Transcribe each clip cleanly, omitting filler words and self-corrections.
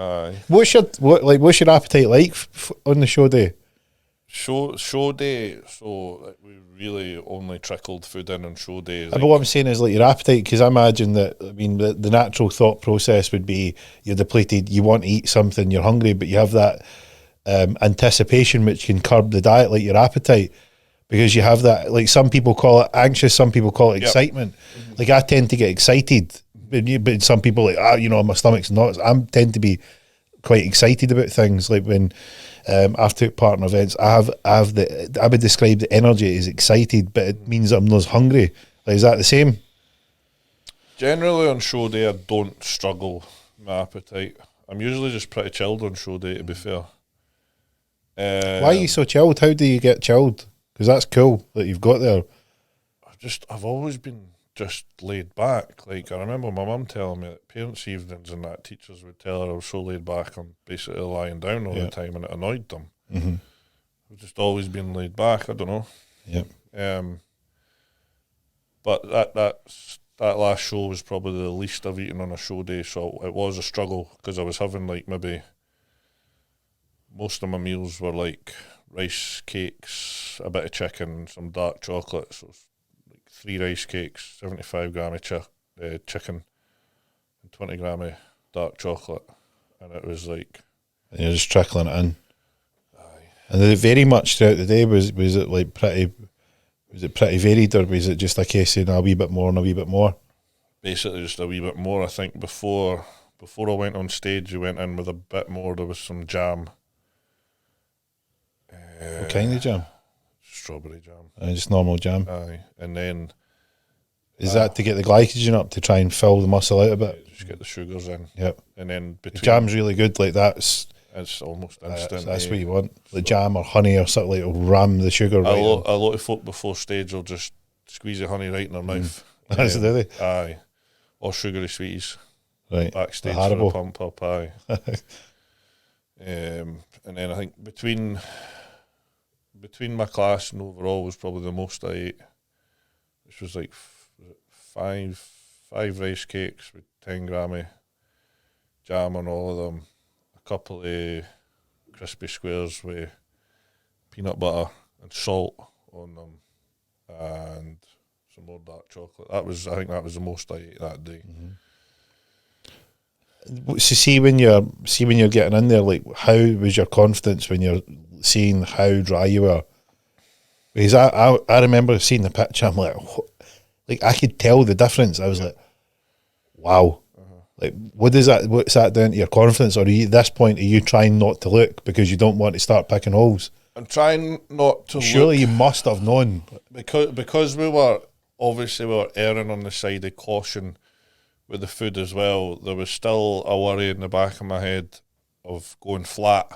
Aye. What's your appetite like on the show day? Show day, so like, we really only trickled food in on show day. But what I'm saying is like your appetite, because I imagine that, I mean, the natural thought process would be you're depleted, you want to eat something, you're hungry, but you have that anticipation which can curb the diet, like your appetite, because you have that, like some people call it anxious, some people call it excitement. Like I tend to get excited, but some people like, my stomach's not. I tend to be quite excited about things. Like when I've took part in events, I would describe the energy as excited, but it means I'm not hungry. Like, is that the same? Generally on show day, I don't struggle with my appetite. I'm usually just pretty chilled on show day, to be fair. Why are you so chilled? How do you get chilled? Because that's cool that you've got there. I've always been just laid back. Like, I remember my mum telling me that parents' evenings and that teachers would tell her I was so laid back, I'm basically lying down all the time, and it annoyed them. Mm-hmm. I've just always been laid back. I don't know. Yep. But that last show was probably the least I've eaten on a show day, so it was a struggle because I was having like maybe most of my meals were like rice cakes, a bit of chicken, some dark chocolate. So it's like 3 rice cakes, 75 gram of chicken, and 20 gram of dark chocolate, and it was like. And you're just trickling it in. Aye. And then very much throughout the day, was it like pretty? Was it pretty varied, or was it just a case of a wee bit more and a wee bit more? Basically, just a wee bit more. I think before I went on stage, you went in with a bit more. There was some jam. What kind of jam? Strawberry jam. Just normal jam. Aye, and then is that to get the glycogen up to try and fill the muscle out a bit? Just get the sugars in. Yep. And then between the jam's really good. Like it's almost instant. That's what you want. Like jam or honey or something, like it'll ram the sugar. A lot of folk before stage will just squeeze the honey right in their mouth. That's do they? Aye. Or sugary sweeties. Right. Backstage for a pump up. Aye. And then I think between my class and overall was probably the most I ate, which was like five rice cakes with 10 gram of jam on all of them, a couple of crispy squares with peanut butter and salt on them, and some more dark chocolate. I think that was the most I ate that day. Mm-hmm. So see when you're getting in there, like how was your confidence when you're seeing how dry you were? Because I remember seeing the picture, I'm like I could tell the difference. I was like, wow. Like what's that down to your confidence, or at this point are you trying not to look because you don't want to start picking holes? I'm trying not to. Surely you must have known, because we were erring on the side of caution with the food as well. There was still a worry in the back of my head of going flat,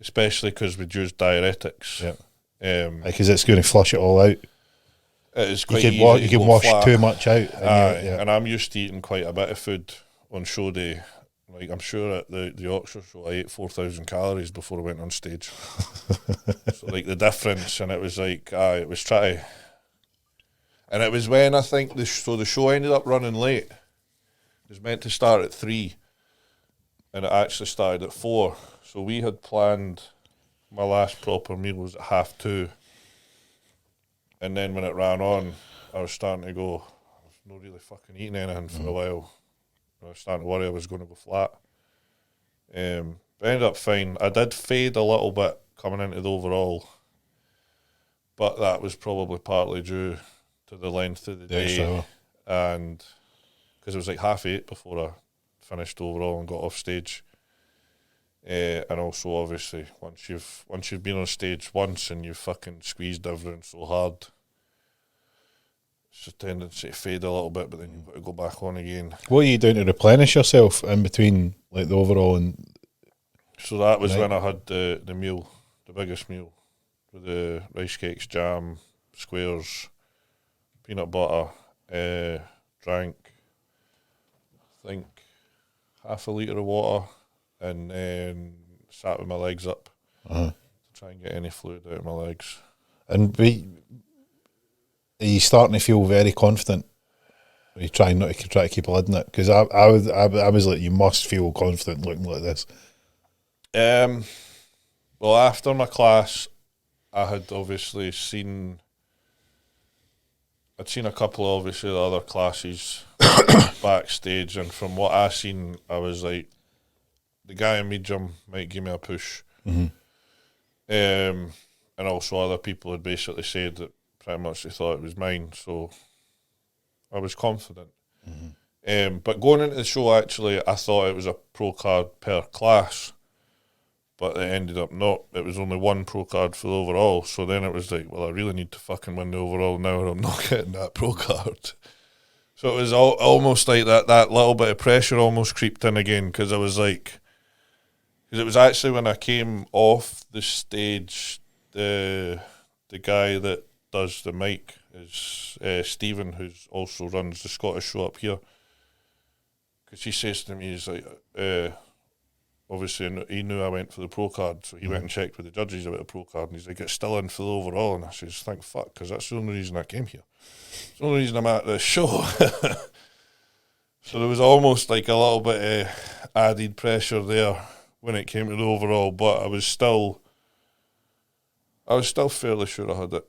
especially because we'd used diuretics. Because it's going to flush it all out. It is quite easy. You can wash flat. Too much out. And I'm used to eating quite a bit of food on show day. Like I'm sure at the Oxford show I ate 4,000 calories before I went on stage. So like the difference, and it was like it was trying. And it was when I think the show ended up running late. It was meant to start at 3, and it actually started at 4. So we had planned my last proper meal was at 2:30. And then when it ran on, I was starting to go, I was not really fucking eating anything for a while. I was starting to worry I was going to go flat. But I ended up fine. I did fade a little bit coming into the overall, but that was probably partly due to the length of the day. Extra. And because it was like 8:30 before I finished overall and got off stage. And also, obviously, once you've been on stage once and you've fucking squeezed everything so hard, it's a tendency to fade a little bit, but then you've got to go back on again. What are you doing to replenish yourself in between, like the overall and? So that was when I had the meal, the biggest meal, with the rice cakes, jam, squares, peanut butter, drank, I think, half a litre of water. And then sat with my legs up to try and get any fluid out of my legs. And are you starting to feel very confident? You try to keep a lid on it, because I was like, you must feel confident looking like this. Well, after my class, I had obviously seen. I'd seen a couple of obviously the other classes backstage, and from what I seen, I was like, the guy in my gym might give me a push. Mm-hmm. And also other people had basically said that pretty much they thought it was mine, so I was confident. Mm-hmm. But going into the show, actually, I thought it was a pro card per class, but it ended up not. It was only one pro card for the overall, so then it was like, well, I really need to fucking win the overall now, or I'm not getting that pro card. So it was almost like that little bit of pressure almost creeped in again, because I was like, because it was actually when I came off the stage, the guy that does the mic is Stephen, who also runs the Scottish show up here. Because he says to me, he's like, obviously he knew I went for the pro card, so he went and checked with the judges about the pro card, and he's like, it's still in for the overall. And I says, thank fuck, because that's the only reason I came here. It's the only reason I'm at this show. So there was almost like a little bit of added pressure there when it came to the overall, but I was still fairly sure I had it.